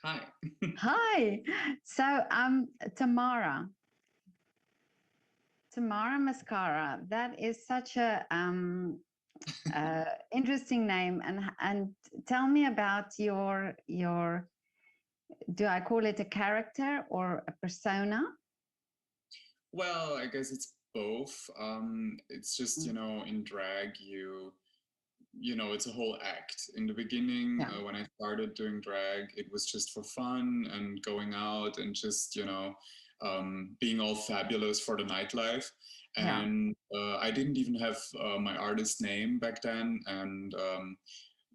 Hi. Hi. So, Tamara Maskara. That is such a interesting name. And tell me about your. Do I call it a character or a persona? Well, I guess it's both. It's just, Mm. in drag, it's a whole act. In the beginning, Yeah. when I started doing drag, it was just for fun and going out and just, being all fabulous for the nightlife. Yeah. And I didn't even have my artist name back then. And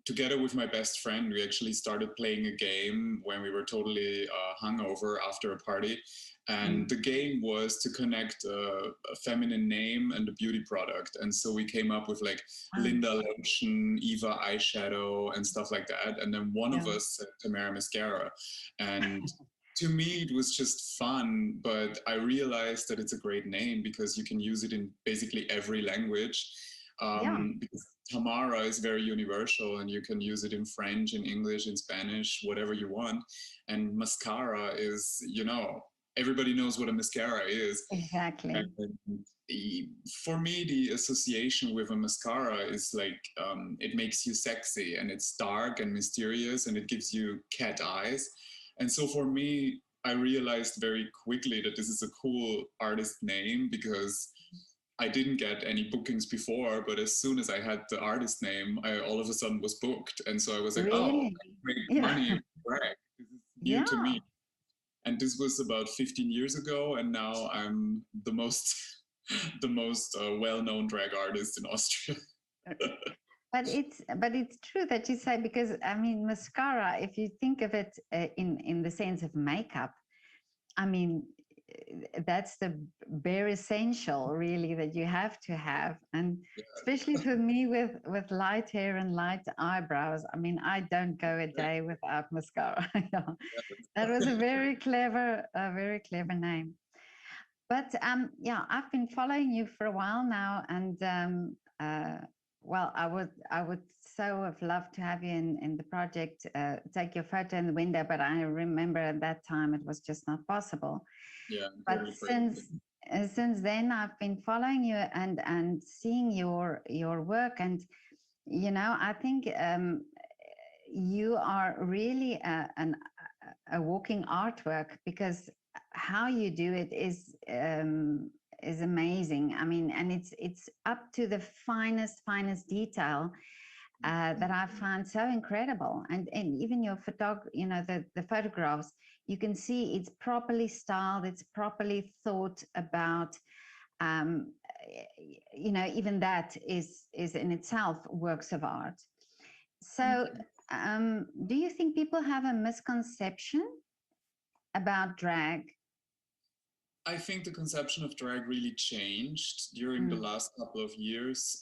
together with my best friend, we actually started playing a game when we were totally hungover after a party. And Mm. the game was to connect a feminine name and a beauty product. And so we came up with like Um, Linda lotion, Eva eyeshadow, and stuff like that. And then one of yeah. us said Tamara Mascara. And to me, it was just fun, but I realized that it's a great name because you can use it in basically every language. Yeah. Because Tamara is very universal and you can use it in French, in English, in Spanish, whatever you want. And mascara is, everybody knows what a mascara is. Exactly. And for me, the association with a mascara is like it makes you sexy and it's dark and mysterious and it gives you cat eyes. And so for me, I realized very quickly that this is a cool artist name because I didn't get any bookings before, but as soon as I had the artist name, I all of a sudden was booked. And so I was like, oh, I Really. can make Yeah. money. Right. This is new to Yeah. me. And this was about 15 years ago. And now I'm the most, the most well-known drag artist in Austria. But it's true that you say, because I mean mascara, if you think of it in the sense of makeup, I mean that's the bare essential really that you have to have. And especially for me with light hair and light eyebrows, I mean I don't go a day without mascara. Yeah. That was a very clever name. But yeah, I've been following you for a while now, and well, I would so have loved to have you in the project, take your photo in the window. But I remember at that time it was just not possible. Yeah, I'm But totally crazy. since then, I've been following you and seeing your work, and I think you are really a walking artwork, because how you do it is amazing. I mean, and it's up to the finest detail that I found so incredible. And even your the photographs, you can see it's properly styled, it's properly thought about. Um, Even that is in itself works of art. Thank So, you. do you think people have a misconception about drag? I think the conception of drag really changed during the Mm, last couple of years.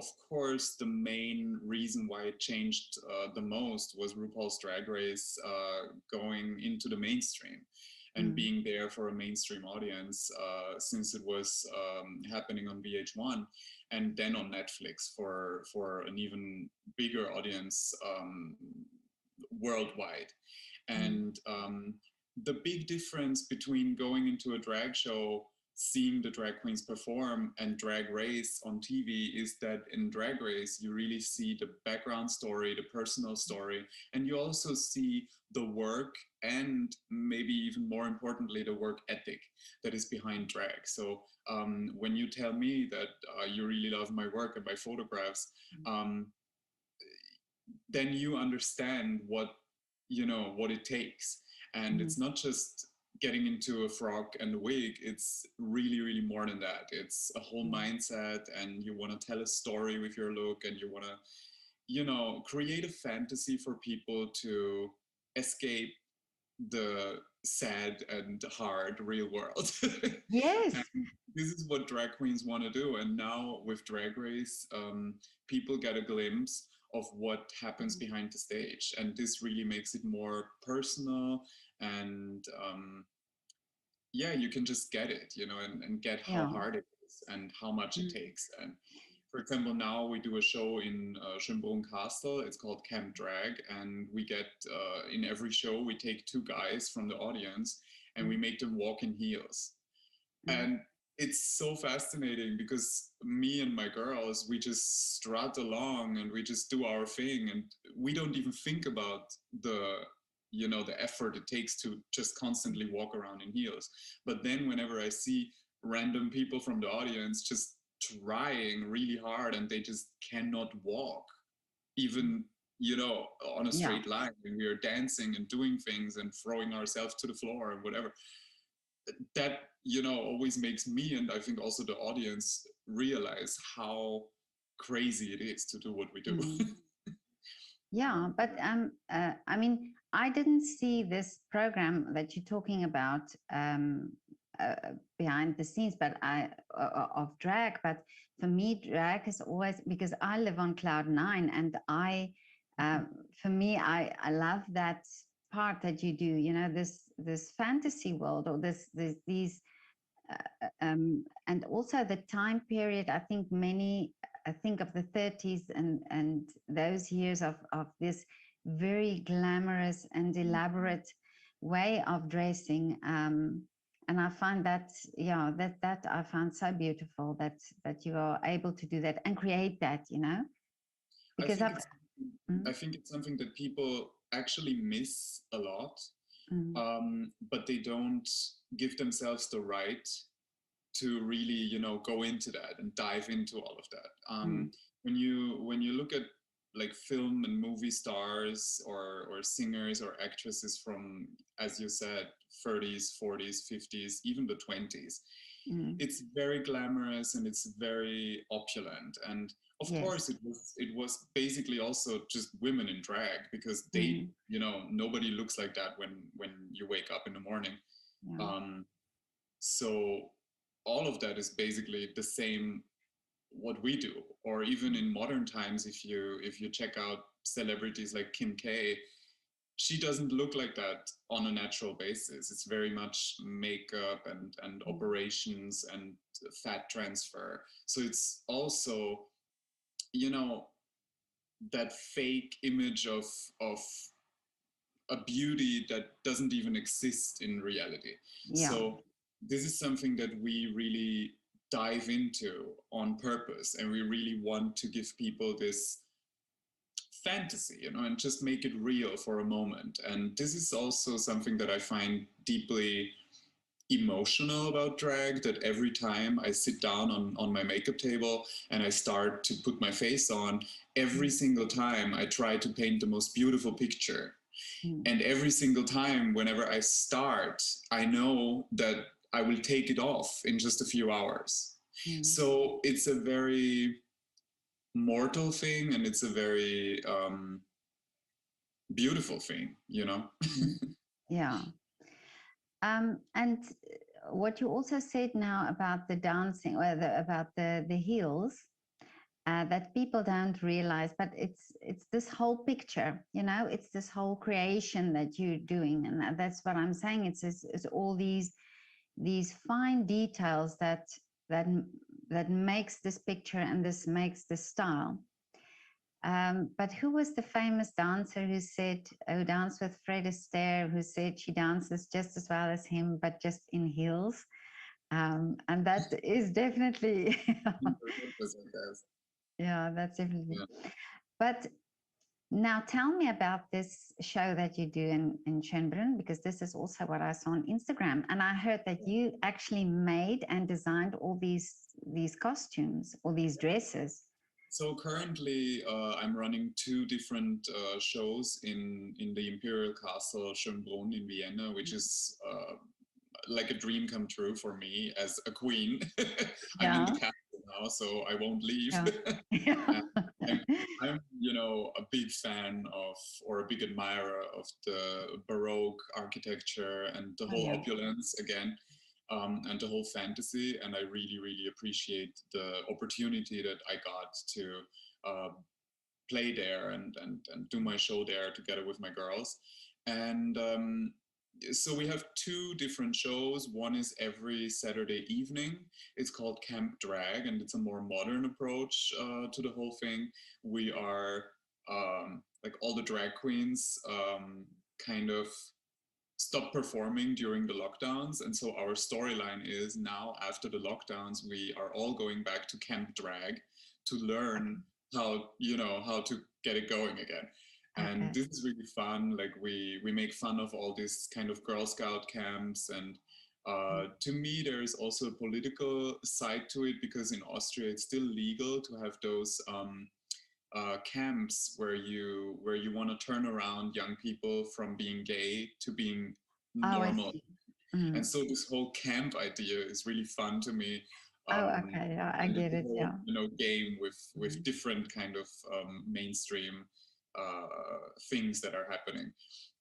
Of course, the main reason why it changed the most was RuPaul's Drag Race going into the mainstream and mm, being there for a mainstream audience since it was happening on VH1 and then on Netflix for an even bigger audience worldwide. mm, And the big difference between going into a drag show, seeing the drag queens perform, and Drag Race on TV is that in Drag Race, you really see the background story, the personal story, and you also see the work and maybe even more importantly, the work ethic that is behind drag. So when you tell me that you really love my work and my photographs, um, then you understand what it takes, and mm, it's not just getting into a frock and a wig. It's really really more than that. It's a whole mm, mindset, and you want to tell a story with your look, and you want to create a fantasy for people to escape the sad and hard real world. yes. And this is what drag queens want to do. And now with Drag Race, people get a glimpse of what happens Mm, behind the stage. And this really makes it more personal. And yeah, you can just get it, and get how yeah. hard it is and how much it Mm. takes. And for example, now we do a show in Schönbrunn Castle. It's called Camp Drag, and we get in every show we take two guys from the audience and we make them walk in heels. And it's so fascinating because me and my girls, we just strut along and we just do our thing, and we don't even think about the the effort it takes to just constantly walk around in heels. But then whenever I see random people from the audience just trying really hard and they just cannot walk even on a Yeah. straight line, when we are dancing and doing things and throwing ourselves to the floor and whatever, that always makes me, and I think also the audience, realize how crazy it is to do what we do. Yeah, but I mean, I didn't see this program that you're talking about behind the scenes, but of drag. But for me, drag is always, because I live on cloud nine, and for me, I love that part that you do. You know, this fantasy world, or these and also the time period. I think I think of the 30s and those years of this very glamorous and elaborate way of dressing. And I find that, yeah, that I find so beautiful that you are able to do that and create that, I because think I've. it's Mm, I think it's something that people actually miss a lot, mm, but they don't give themselves the right to really go into that and dive into all of that. mm, When you look at like film and movie stars or singers or actresses from, as you said, 30s, 40s, 50s, even the 20s, mm. it's very glamorous and it's very opulent. And of Yes. course it was basically also just women in drag, because they Mm, nobody looks like that when you wake up in the morning. yeah. um, so all of that is basically the same what we do. Or even in modern times, if you check out celebrities like Kim K, she doesn't look like that on a natural basis. It's very much makeup and Mm, operations and fat transfer. So it's also you know that fake image of a beauty that doesn't even exist in reality. yeah. So this is something that we really dive into on purpose, and we really want to give people this fantasy, and just make it real for a moment. And this is also something that I find deeply emotional about drag, that every time I sit down on my makeup table and I start to put my face on, every Mm, single time I try to paint the most beautiful picture. mm, And every single time, whenever I start, I know that I will take it off in just a few hours. mm, So it's a very mortal thing, and it's a very beautiful thing. mm. Yeah. And what you also said now about the dancing, or about the heels, that people don't realize, but it's this whole picture, it's this whole creation that you're doing, and that's what I'm saying. It's all these fine details that that makes this picture, and this makes this style. But who was the famous dancer who danced with Fred Astaire, who said she dances just as well as him, but just in heels? And that is definitely, yeah, that's definitely. Yeah. But now tell me about this show that you do in Schönbrunn, because this is also what I saw on Instagram. And I heard that you actually made and designed all these costumes, all these dresses. So currently, I'm running two different shows in the Imperial Castle Schönbrunn in Vienna, which is like a dream come true for me as a queen. I'm in the Yeah. castle now, so I won't leave. Yeah. Yeah. And I'm a big fan of, or a big admirer of, the Baroque architecture and the Oh, whole yeah. opulence again, and the whole fantasy. And I really, really appreciate the opportunity that I got to play there and do my show there together with my girls. And so we have two different shows. One is every Saturday evening. It's called Camp Drag, and it's a more modern approach to the whole thing. We are like all the drag queens kind of stopped performing during the lockdowns, and so our storyline is now after the lockdowns we are all going back to Camp Drag to Okay. learn how to get it going again. And Okay. this is really fun. Like we make fun of all these kind of Girl Scout camps, and Mm. to me there is also a political side to it, because in Austria it's still legal to have those camps where you want to turn around young people from being gay to being Oh, I normal. see. And Mm. so this whole camp idea is really fun to me. Oh, okay. Yeah, I And it's get a it. whole Yeah. game with Mm. different kind of mainstream things that are happening.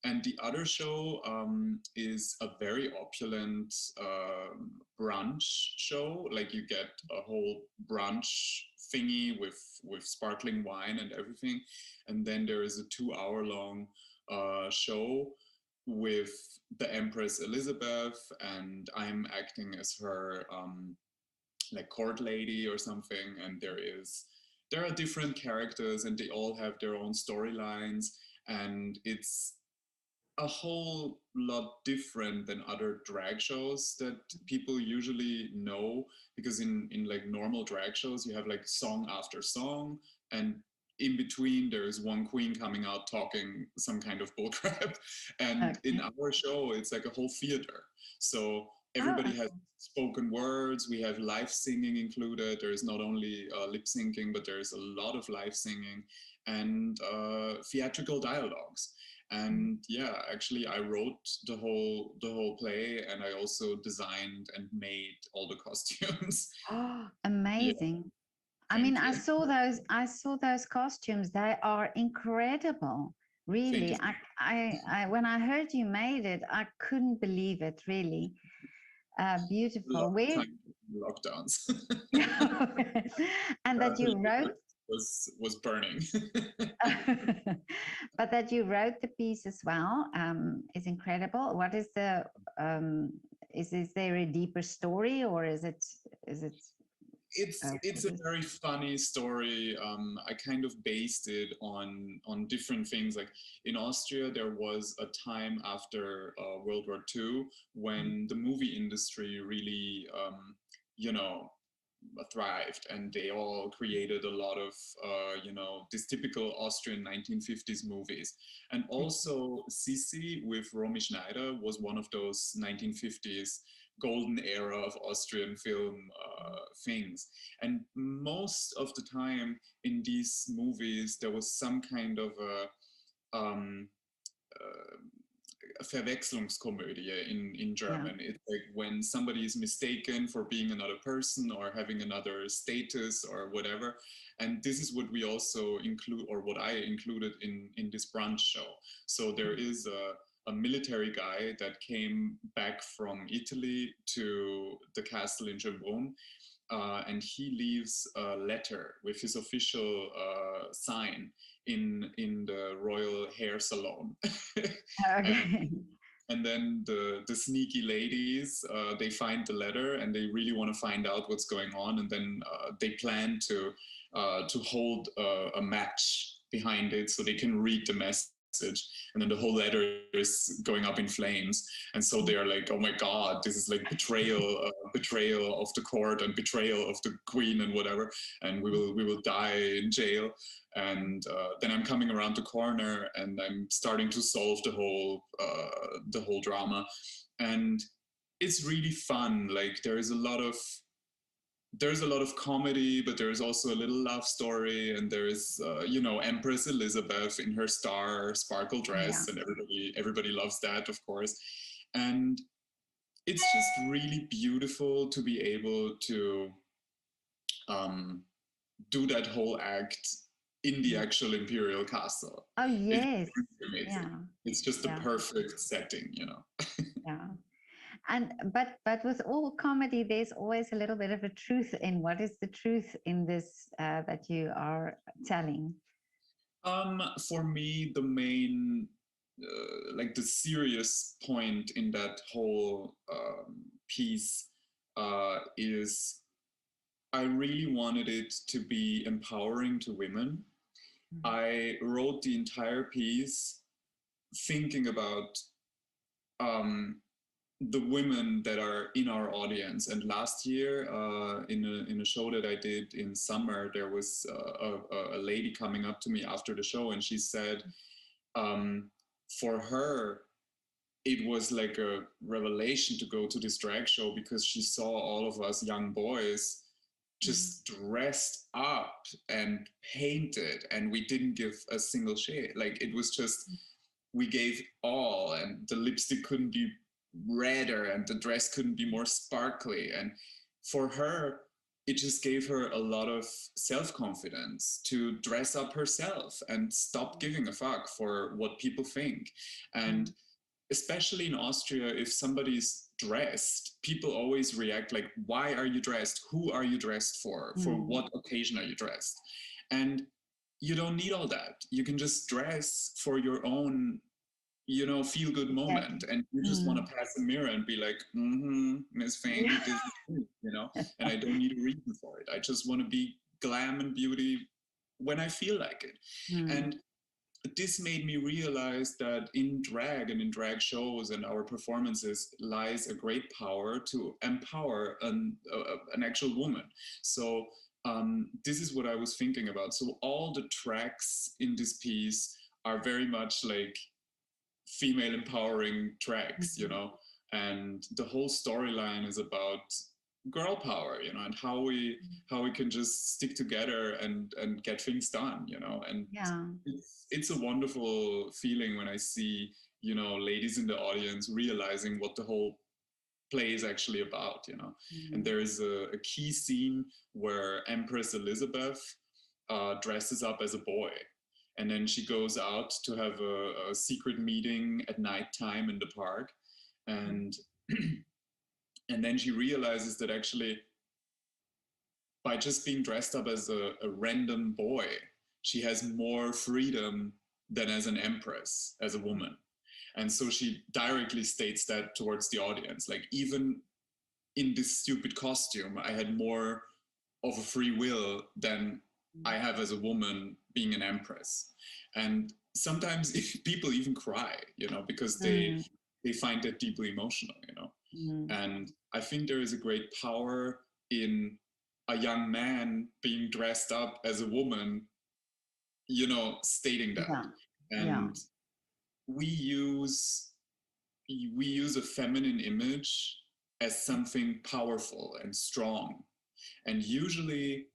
And the other show is a very opulent brunch show. Like you get a whole brunch thingy with sparkling wine and everything. And then there is a 2 hour long show with the Empress Elizabeth, and I'm acting as her like court lady or something. And there are different characters, and they all have their own storylines, and it's a whole lot different than other drag shows that people usually know, because in like normal drag shows you have like song after song, and in between there is one queen coming out talking some kind of bullcrap. And in Okay. our show it's like a whole theater, so Oh, everybody has okay. spoken words. We have live singing included. There's not only lip syncing, but there's a lot of live singing and theatrical dialogues. Mm. And yeah, actually I wrote the whole play, and I also designed and made all the costumes. Oh, Yeah, amazing. I mean, thank you. I saw those costumes. They are incredible. Thank Really. you. When I heard you made it, I couldn't believe it, really. A lot Beautiful. of Where, time in lockdowns. and that you Apparently wrote, my was burning. but that you wrote the piece as well, is incredible. What is um, is there a deeper story, or is it, It's what a is, very funny story. I kind of based it on different things. Like in Austria, there was a time after World War II mm, when the movie industry really, you know, thrived, and they all created a lot of these typical Austrian 1950s movies. And mm, also Sissi with Romy Schneider was one of those 1950s golden era of Austrian film things. And most of the time in these movies there was some kind of um, uh, Verwechslungskomödie in yeah, German. It's like when somebody is mistaken for being another person or having another status or whatever. And this is what we also include, or what I included in this brunch show. So there is a military guy that came back from Italy to the castle in Schönbrunn, and he leaves a letter with his official sign in the royal hair salon. and okay. and then the sneaky ladies, they find the letter and they really want to find out what's going on, and then they plan to hold a match behind it so they can read the message, and then the whole letter is going up in flames. And so they are like, oh my god, this is like betrayal of the court and betrayal of the queen and whatever, and we will die in jail. And then I'm coming around the corner and I'm starting to solve the whole drama. And it's really fun. Like there's a lot of comedy, but there's also a little love story, and there's Empress Elizabeth in her sparkle Yeah. dress, and everybody loves that, of course. And it's just really beautiful to be able to um, do that whole act in the Mm. actual imperial castle. Oh, It's yes. really amazing. Yeah. It's just the Yeah. perfect setting. Yeah. And but with all comedy, there's always a little bit of a truth in. What is the truth in this that you are telling? For me, the main like the serious point in that whole piece is I really wanted it to be empowering to women. I wrote the entire piece thinking about um, the women that are in our audience. And last year, in a show that I did in summer, there was a lady coming up to me after the show, and she said, for her, it was like a revelation to go to this drag show because she saw all of us young boys just dressed up and painted, and we didn't give a single shade. Like it was just, we gave all, and the lipstick couldn't be redder and the dress couldn't be more sparkly. And for her, it just gave her a lot of self-confidence to dress up herself and stop giving a fuck for what people think. And especially in Austria, if somebody's dressed, people always react like, why are you dressed? Who are you dressed for? For what occasion are you dressed? And you don't need all that. You can just dress for your own, you know, feel good moment. And you just want to pass a mirror and be like, Miss Fang, this is good, you know, and I don't need a reason for it. I just want to be glam and beauty when I feel like it. And this made me realize that in drag and in drag shows and our performances lies a great power to empower an actual woman. So this is what I was thinking about. So all the tracks in this piece are very much like female empowering tracks, you know, and the whole storyline is about girl power, you know, and how we can just stick together and get things done, you know. And it's a wonderful feeling when I see, you know, ladies in the audience realizing what the whole play is actually about, you know. And there is a key scene where Empress Elizabeth dresses up as a boy, and then she goes out to have a secret meeting at nighttime in the park, and and then she realizes that actually by just being dressed up as a random boy, she has more freedom than as an empress, as a woman. And so she directly states that towards the audience, like, even in this stupid costume, I had more of a free will than I have as a woman being an empress. And sometimes people even cry, you know, because they find that deeply emotional, you know. And I think there is a great power in a young man being dressed up as a woman, you know, stating that. And we use a feminine image as something powerful and strong. And usually,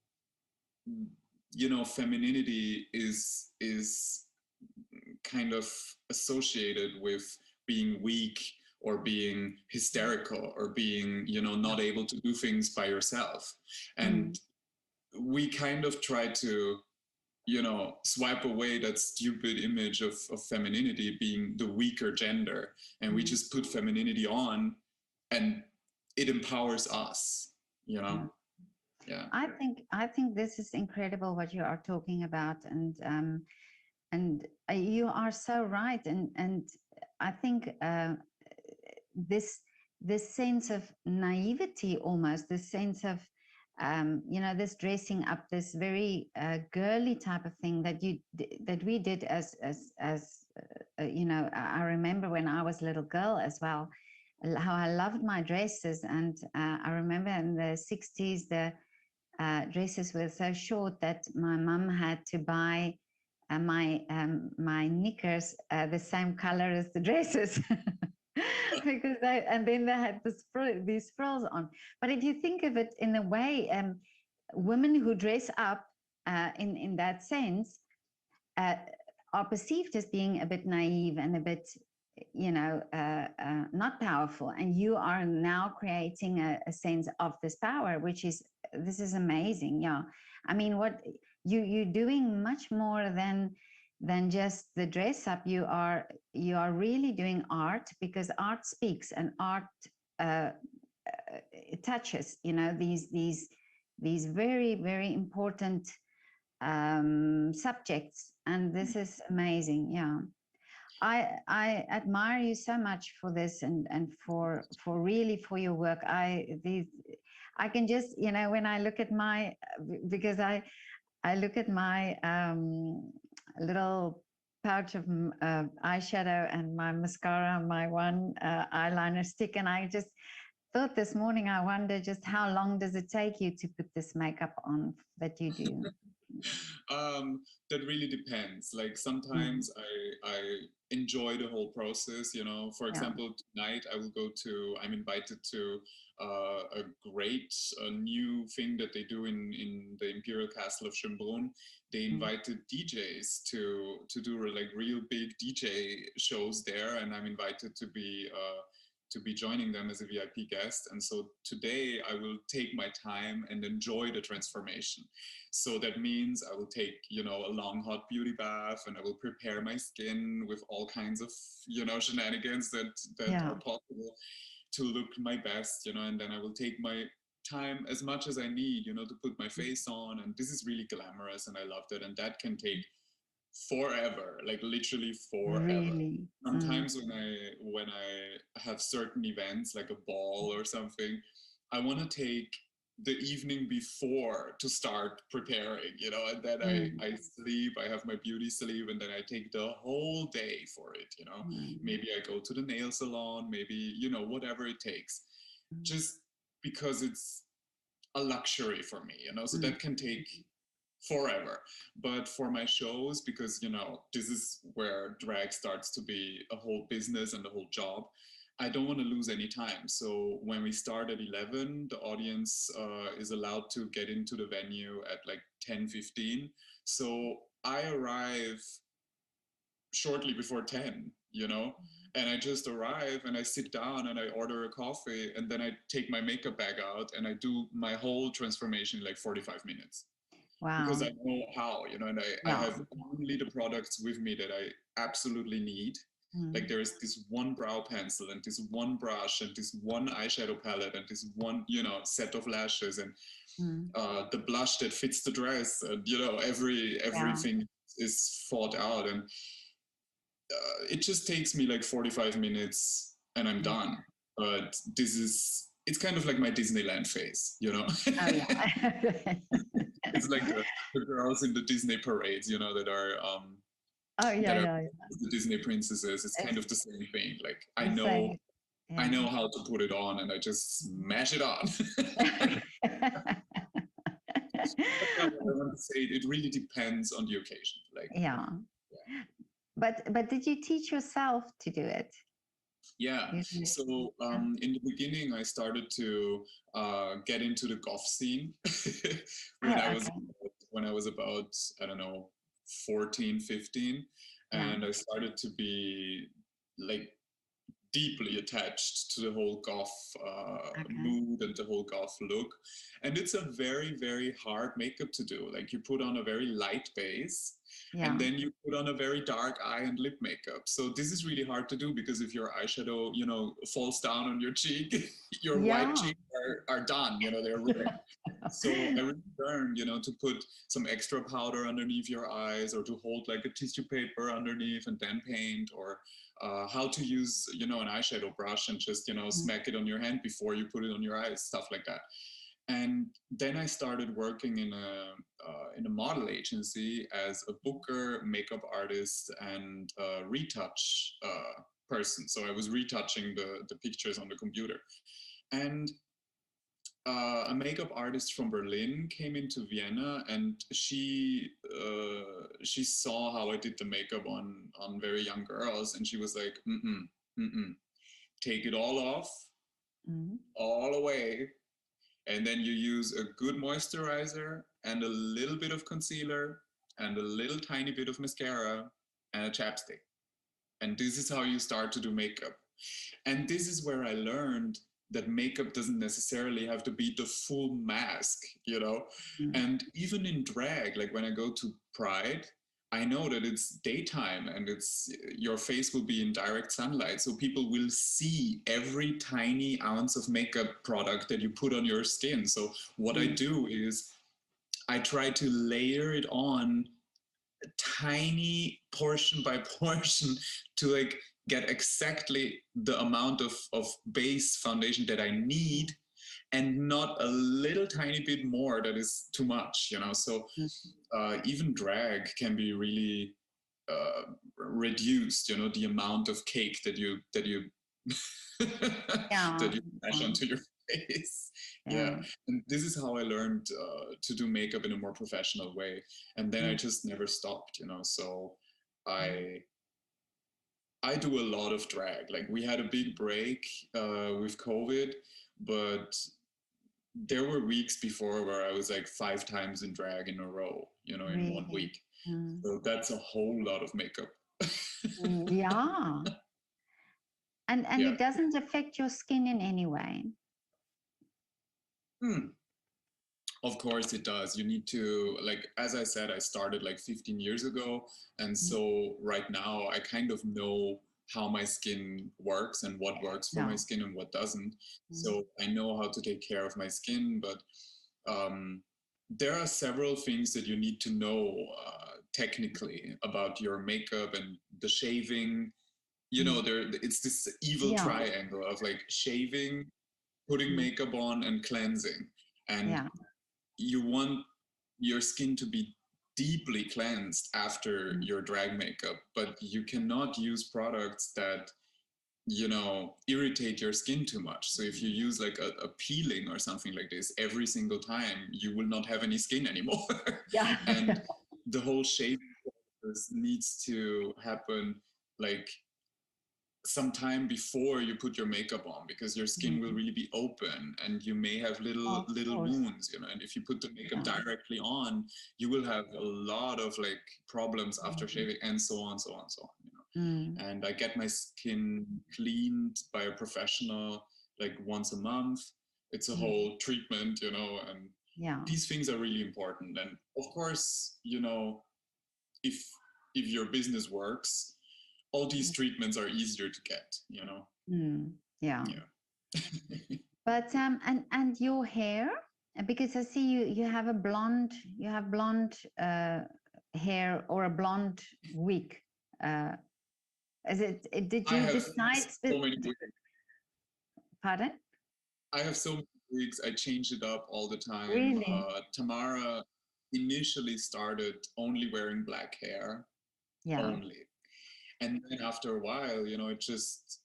you know, femininity is kind of associated with being weak or being hysterical or being, you know, not able to do things by yourself. And we kind of try to, you know, swipe away that stupid image of femininity being the weaker gender, and we just put femininity on, and it empowers us, you know. I think this is incredible what you are talking about, and you are so right, and I think this sense of naivety, almost this sense of you know, this dressing up, this very girly type of thing that we did as you know, I remember when I was a little girl as well, how I loved my dresses, and I remember in the 60s the dresses were so short that my mum had to buy my knickers the same color as the dresses. Because and then they had these frills on. But if you think of it in a way, women who dress up in that sense uh, are perceived as being a bit naive and a bit, you know, not powerful. And you are now creating a sense of this power, which is, this is amazing. Yeah, I mean, what you're doing much more than just the dress up. You are really doing art, because art speaks, and art it touches, you know, these very, very important subjects. And this is amazing. Yeah. I admire you so much for this, and for really for your work. I can just, you know, when I look at my, because I look at my little pouch of eyeshadow and my mascara, my one eyeliner stick, and I just thought this morning, I wonder just how long does it take you to put this makeup on that you do? That really depends. Like Mm, sometimes I enjoy the whole process. You know, for yeah. example, tonight I will go to. I'm invited to a great new thing that they do in the Imperial Castle of Schönbrunn. They Mm, invited DJs to do like real big DJ shows there, and I'm invited to be joining them as a VIP guest. And so today I will take my time and enjoy the transformation. So that means I will take, you know, a long hot beauty bath, and I will prepare my skin with all kinds of, you know, shenanigans that yeah. are possible to look my best, you know, and then I will take my time as much as I need, you know, to put my face on. And this is really glamorous and I loved it. And that can take forever, like literally forever. Really. Mm, Sometimes when I have certain events like a ball or something, I want to take the evening before to start preparing, you know, and then mm, I sleep, I have my beauty sleep, and then I take the whole day for it, you know. mm, Maybe I go to the nail salon, maybe, you know, whatever it takes, mm, just because it's a luxury for me, you know. So mm, that can take forever. But for my shows, because you know this is where drag starts to be a whole business and a whole job, I don't want to lose any time. So when we start at 11, the audience is allowed to get into the venue at like 10:15. So I arrive shortly before 10, you know, and I just arrive and I sit down and I order a coffee, and then I take my makeup bag out and I do my whole transformation in like 45 minutes, because wow. I know how, you know, and I Yeah. have only the products with me that I absolutely need. Like Mm, there is this one brow pencil and this one brush and this one eyeshadow palette and this one, you know, set of lashes, and mm, the blush that fits the dress, and you know, yeah. everything is thought out, and it just takes me like 45 minutes and I'm Mm. done. But this is, it's kind of like my Disneyland phase, you know. Oh yeah. It's like the girls in the Disney parades, you know, Oh that yeah, are yeah, the Disney princesses. It's kind it's of the same thing. Like the same. I Yeah. know how to put it on, and I just smash it on. But yeah, what I want to say, it really depends on the occasion. Like, Yeah. yeah. But did you teach yourself to do it? Yeah. You did. So Yeah. in the beginning, I started to get into the goth scene when I Oh, was okay. when I was about, I don't know, 14, 15, Yeah. and I started to be like deeply attached to the whole goth Okay. mood and the whole goth look. And it's a very, very hard makeup to do. Like you put on a very light base and Yeah. then you put on a very dark eye and lip makeup. So this is really hard to do, because if your eyeshadow, you know, falls down on your cheek, your white Yeah. cheeks are done, you know, they're ruined. So I really learned, you know, to put some extra powder underneath your eyes, or to hold like a tissue paper underneath and then paint, or how to use, you know, an eyeshadow brush and just, you know, Mm, smack it on your hand before you put it on your eyes, stuff like that. And then I started working in a model agency as a booker, makeup artist, and retouch person. So I was retouching the pictures on the computer. And a makeup artist from Berlin came into Vienna, and she saw how I did the makeup on very young girls, and she was like, mm-mm, mm-mm, take it all off, mm, all away, and then you use a good moisturizer and a little bit of concealer and a little tiny bit of mascara and a chapstick, and this is how you start to do makeup. And this is where I learned that makeup doesn't necessarily have to be the full mask, you know? mm, And even in drag, like when I go to Pride, I know that it's daytime and it's your face will be in direct sunlight. So people will see every tiny ounce of makeup product that you put on your skin. So what I mm, do is I try to layer it on tiny portion by portion to like get exactly the amount of base foundation that I need, and not a little tiny bit more that is too much, you know. So Mm. even drag can be really reduced, you know, the amount of cake that you Yeah. that you smash Yeah. onto your face. Yeah, Yeah. and this is how I learned to do makeup in a more professional way, and then I Mm. just never stopped, you know. So Mm. I I do a lot of drag. Like we had a big break with COVID, but there were weeks before where I was like 5 times in drag in a row, you know, in one Really. week. Mm. So that's a whole lot of makeup. Mm. Yeah. And Yeah. it doesn't affect your skin in any way. Hmm. Of course it does. You need to, like, as I said, I started like 15 years ago. And Mm. so right now I kind of know how my skin works and what works for my Yeah. skin and what doesn't. Mm. So I know how to take care of my skin, but um, there are several things that you need to know technically about your makeup and the shaving. You know, Mm. it's this evil Yeah. triangle of like shaving, putting Mm. makeup on, and cleansing. And Yeah. you want your skin to be deeply cleansed after Mm. your drag makeup, but you cannot use products that, you know, irritate your skin too much. So if you use like a peeling or something like this every single time, you will not have any skin anymore. Yeah. And the whole shaving process needs to happen like some time before you put your makeup on, because your skin will Mm. really be open and you may have little Of little course. wounds, you know. And if you put the makeup Yeah. directly on, you will have a lot of like problems after Mm. shaving, and so on, so on, so on, you Mm. know. And I get my skin cleaned by a professional like once a month. It's a Mm. whole treatment, you know. And Yeah. these things are really important. And of course, you know, if if your business works, all these treatments are easier to get, you know. Mm. Yeah. Yeah. But and your hair, because I see you have a blonde, you have blonde hair or a blonde wig. Uh, did I you have decide? so many wigs. Pardon? I have so many wigs. I change it up all the time. Really? Tamara initially started only wearing black hair, Yeah. only. And then after a while, you know, it just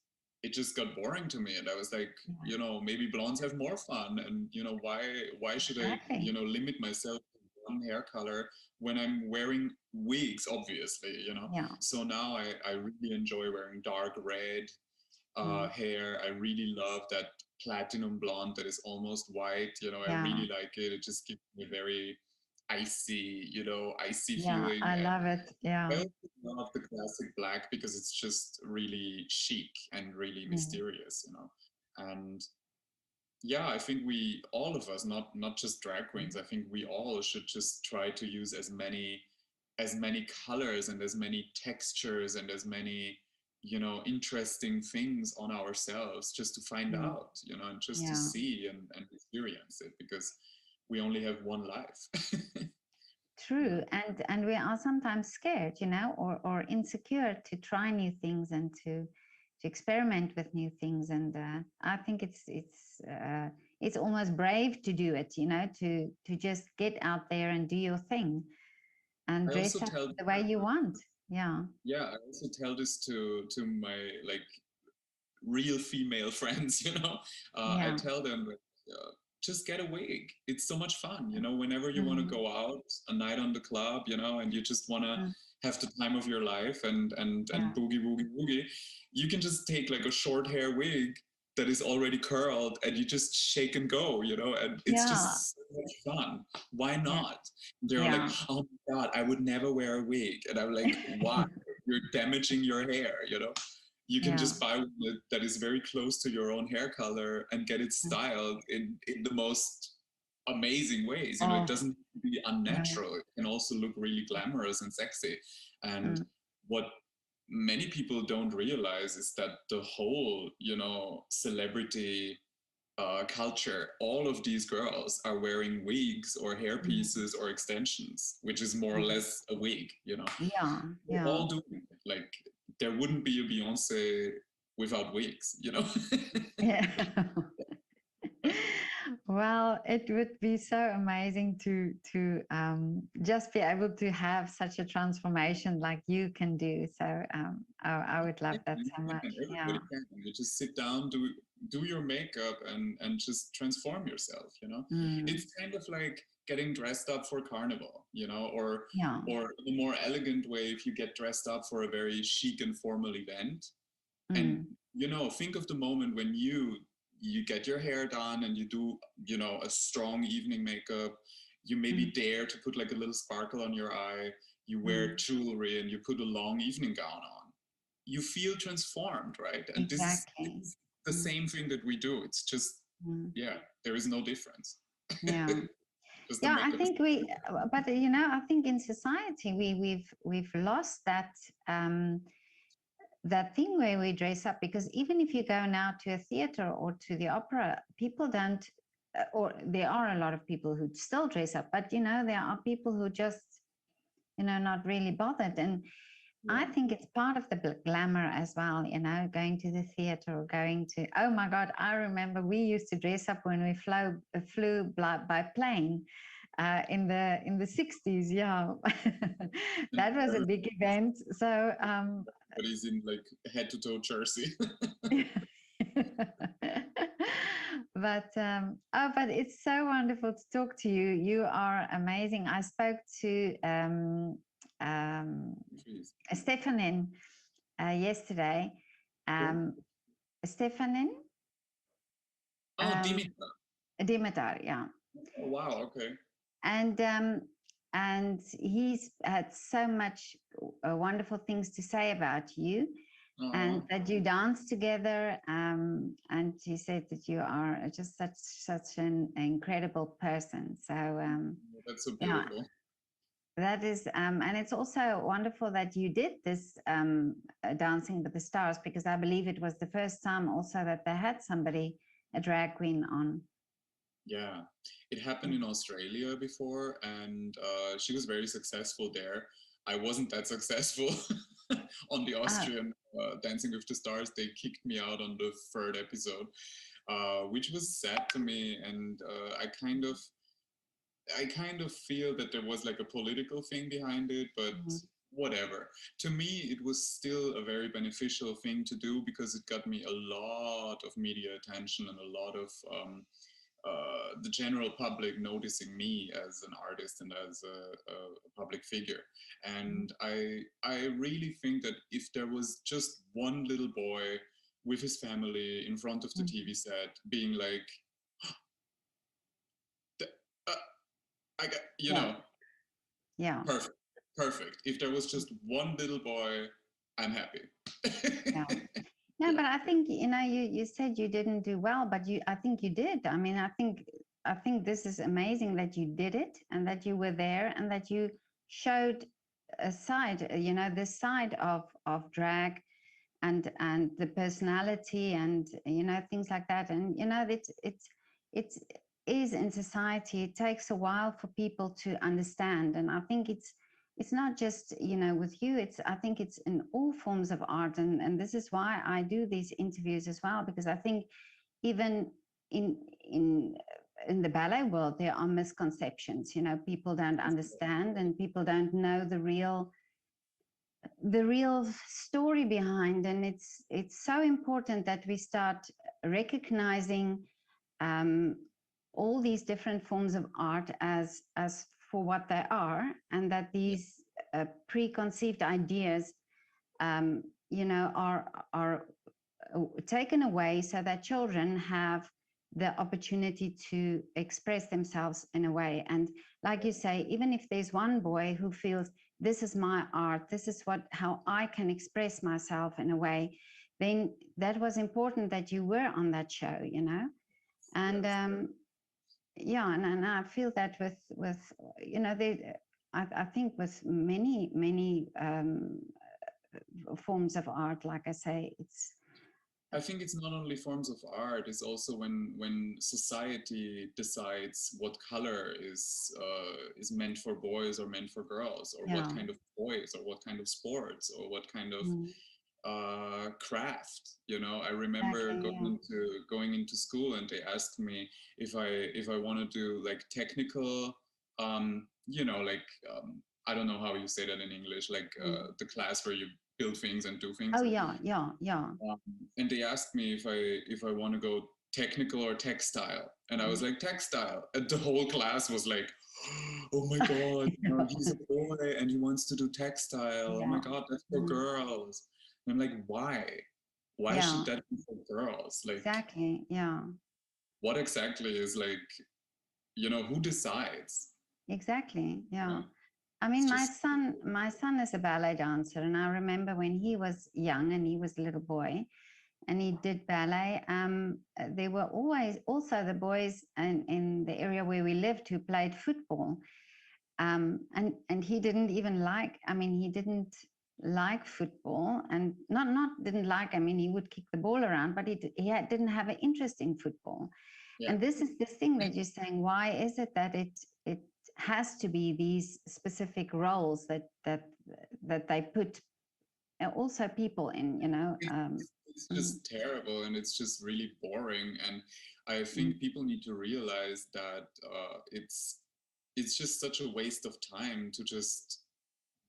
got boring to me. And I was like, Yeah. you know, maybe blondes have more fun. And, you know, why should I, you Exactly. know, limit myself to one hair color when I'm wearing wigs, obviously, you know? Yeah. So now I really enjoy wearing dark red Mm. hair. I really love that platinum blonde that is almost white. You know, I Yeah. really like it. It just gives me a very icy, you know, icy Yeah. feeling. I And love it. I Yeah. also love the classic black because it's just really chic and really Mm. mysterious, you know. And yeah, I think we, all of us, not just drag Mm. queens, I think we all should just try to use as many colors and as many textures and as many, you know, interesting things on ourselves, just to find Mm. out, you know, and just to Yeah. see and experience it, because we only have one life. Yeah. True. And we are sometimes scared, or insecure to try new things and to experiment with new things. And I think it's almost brave to do it, to just get out there and do your thing and I also dress up tell the way you want. Yeah. Yeah, I also tell this to my like real female friends, you know. I Yeah. tell them that just get a wig. It's so much fun, you know. Whenever you want to Mm. go out, a night on the club, you know, and you just want to Mm. have the time of your life and Yeah. boogie woogie woogie, you can just take like a short hair wig that is already curled, and you just shake and go, you know. And it's Yeah. just so much fun. Why Yeah. not? They're like, Yeah. oh my god, I would never wear a wig. And I'm like, why? You're damaging your hair, you know. You can Yeah. just buy one that is very close to your own hair color and get it Mm. styled in the most amazing ways. You know, it Oh, doesn't have to be right. unnatural. It can also look really glamorous and sexy. And Mm. what many people don't realize is that the whole, you know, celebrity culture, all of these girls are wearing wigs or hair Mm, pieces or extensions, which is more or mm. less a wig, you know. Yeah, We're yeah. all doing it. Like, there wouldn't be a Beyonce without wigs, you know. Yeah. Well, it would be so amazing to just be able to have such a transformation like you can do. So I would love Yeah, that you so much. can. Yeah. Everybody can. You just sit down, do your makeup, and just transform yourself. You know, Mm, it's kind of like getting dressed up for carnival. You know, yeah. or in a more elegant way, if you get dressed up for a very chic and formal event, and Mm, you know, think of the moment when you get your hair done and you do, you know, a strong evening makeup. You maybe mm, dare to put like a little sparkle on your eye. You wear mm. jewelry and you put a long evening gown on. You feel transformed, right? And this Exactly. is the Mm, same thing that we do. It's just, mm. yeah, there is no difference. Yeah. Just the Yeah, I makeup is think but I think in society we've lost um, that thing where we dress up, because even if you go now to a theater or to the opera, people don't, or there are a lot of people who still dress up, but there are people who just not really bothered. And I yeah. think it's part of the glamour as well, going to the theater or going to, oh my God, I remember we used to dress up when we flew by plane in the 60s. Yeah. And That was a big event. So, everybody's in like head to toe jersey. but it's so wonderful to talk to you. You are amazing. I spoke to um, Jeez. Stefanin yesterday. Cool. Um, Stefanin Oh, um, Dimitar. Dimitar, yeah, Oh, wow. Okay. and he's had so much wonderful things to say about you, Uh, and that you dance together. And he said that you are just such an incredible person. So that's so yeah, beautiful. that is, and it's also wonderful that you did this Dancing with the Stars, because I believe it was the first time also that they had somebody, a drag queen, on. Yeah, it happened in Australia before, and she was very successful there. I wasn't that successful on the Ah, Austrian Dancing with the Stars. They kicked me out on the third episode, which was sad to me. And I kind of feel that there was like a political thing behind it, but mhm, whatever. To me, it was still a very beneficial thing to do because it got me a lot of media attention and a lot of the general public noticing me as an artist and as a public figure. mhm, And I really think that if there was just one little boy with his family in front of the mhm. TV set being like, uh, I got, you Yeah, know, yeah, perfect, perfect. If there was just one little boy, I'm happy. yeah. No, Yeah, but I think you said you didn't do well, but I think you did. I mean, I think this is amazing that you did it and that you were there and that you showed a side, this side of drag and the personality and things like that. And it's is in society. It takes a while for people to understand, and I think it's not just with you. It's I think it's in all forms of art, and this is why I do these interviews as well, because I think even in in in the ballet world there are misconceptions. People don't understand and people don't know the real story behind. And it's so important that we start recognizing um, all these different forms of art as for what they are, and that yeah, these preconceived ideas are taken away, so that children have the opportunity to express themselves in a way. And like you say, even if there's one boy who feels this is my art, this is how I can express myself in a way, then that was important that you were on that show. And yes. yeah, and I feel that with I think with many forms of art, like I say, I think it's not only forms of art, it's also when society decides what color is meant for boys or meant for girls, or what Yeah, kind of toys, or what kind of sports, or what kind of mm, craft. You know, I remember exactly. Yeah, going into school, and they asked me if I want to do like technical, you know, like I don't know how you say that in English, like mm. the class where you build things and do Oh things. yeah, yeah, yeah. Um, and they asked me if I want to go technical or textile, and I was Mm. like textile, and the whole class was like, "Oh my god, you know, he's a boy and he wants to do textile. Oh my Yeah, god, that's for mm, girls." And I'm like, "Why? Why yeah, should that be for girls? Like, exactly. Yeah, what exactly is like, you know, who decides?" exactly. You Yeah. know, I it's mean, just my son is a ballet dancer, and I remember when he was young and he was a little boy, and he did ballet. There were always also the boys in the area where we lived who played football, and he didn't even like. I mean, he didn't like football, and not didn't like. I mean, he would kick the ball around, but didn't have an interest in football. yeah. And this is this thing that you're saying. Why is it that it has to be these specific roles that they put also people in? It's Mm, just terrible, and it's just really boring. And I mm, think people need to realize that it's just such a waste of time to just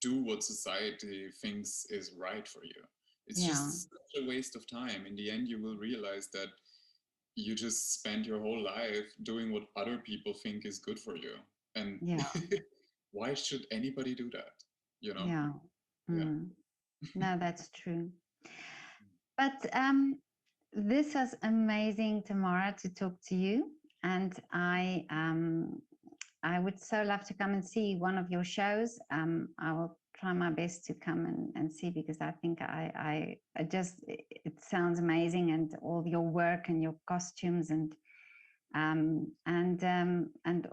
do what society thinks is right for you. It's yeah, just such a waste of time. In the end, you will realize that you just spend your whole life doing what other people think is good for you. And yeah, why should anybody do that? You know? yeah. Yeah. Mm. No, that's true. But this was amazing, Tamara, to talk to you. And I would so love to come and see one of your shows. I will try my best to come and see, because I think I just it sounds amazing, and all your work and your costumes, and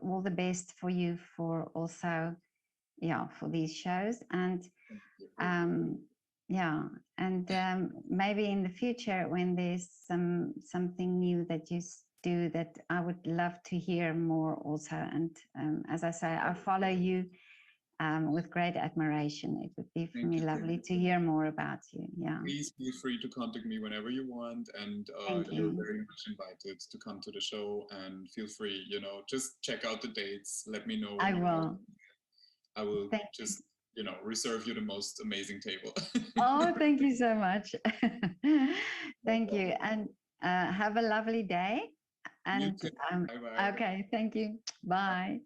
all the best for you for also, yeah, for these shows. And Thank you. yeah, and maybe in the future when there's something new that you do, that I would love to hear more also. And as I say, I follow you with great admiration. It would be for Thank me you so lovely much. to hear more about you. Yeah, Please feel free to contact me whenever you want, and thank you're you. very much invited to come to the show. And feel free, you know, just check out the dates. Let me know I when you want to. will. I will Thank you. just, you know, reserve you the most amazing table. Oh, thank you so much. No Thank you, problem. and have a lovely day. You And too. Bye bye. okay, thank you. Bye.